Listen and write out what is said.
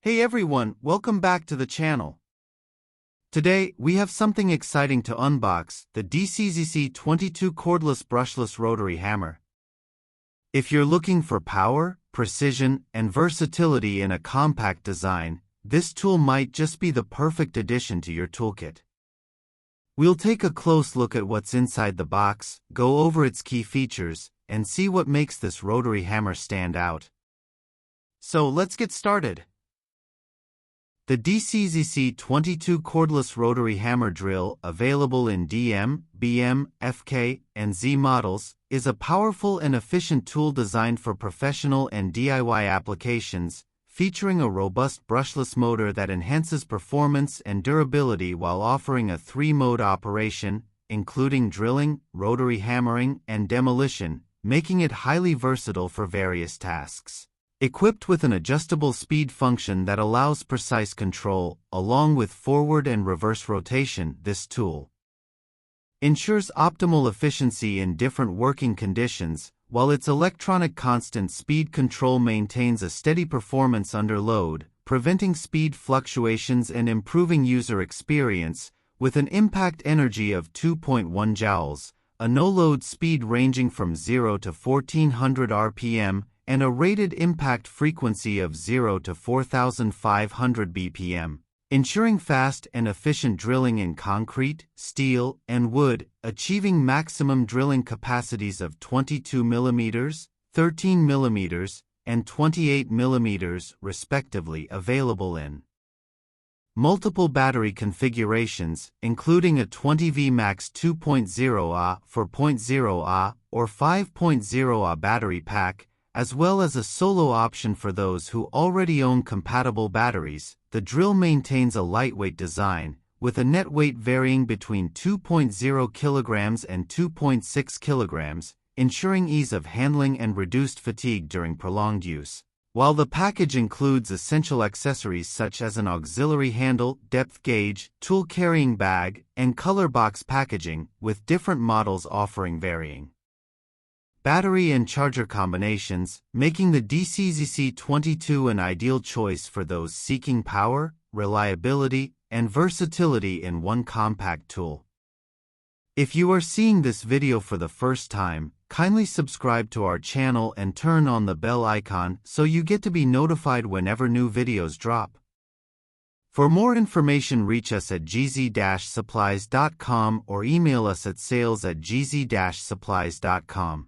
Hey everyone, welcome back to the channel. Today, we have something exciting to unbox, the DCZC22 Cordless Brushless Rotary Hammer. If you're looking for power, precision, and versatility in a compact design, this tool might just be the perfect addition to your toolkit. We'll take a close look at what's inside the box, go over its key features, and see what makes this rotary hammer stand out. So let's get started. The DCZC22 Cordless Rotary Hammer Drill, available in DM, BM, FK, and Z models, is a powerful and efficient tool designed for professional and DIY applications, featuring a robust brushless motor that enhances performance and durability while offering a 3-mode operation, including drilling, rotary hammering, and demolition, making it highly versatile for various tasks. Equipped with an adjustable speed function that allows precise control, along with forward and reverse rotation, this tool ensures optimal efficiency in different working conditions, while its electronic constant speed control maintains a steady performance under load, preventing speed fluctuations and improving user experience. With an impact energy of 2.1 joules, a no-load speed ranging from 0 to 1400 RPM, and a rated impact frequency of 0 to 4500 BPM, ensuring fast and efficient drilling in concrete, steel, and wood, achieving maximum drilling capacities of 22 mm, 13 mm, and 28 mm, respectively, available in multiple battery configurations, including a 20V Max 2.0 Ah for 0.0 Ah or 5.0 Ah battery pack, as well as a solo option for those who already own compatible batteries. The drill maintains a lightweight design, with a net weight varying between 2.0 kilograms and 2.6 kilograms, ensuring ease of handling and reduced fatigue during prolonged use. While the package includes essential accessories such as an auxiliary handle, depth gauge, tool carrying bag, and color box packaging, with different models offering varying battery and charger combinations, making the DCZC22 an ideal choice for those seeking power, reliability, and versatility in one compact tool. If you are seeing this video for the first time, kindly subscribe to our channel and turn on the bell icon so you get to be notified whenever new videos drop. For more information, reach us at gz-supplies.com or email us at sales@gz-supplies.com.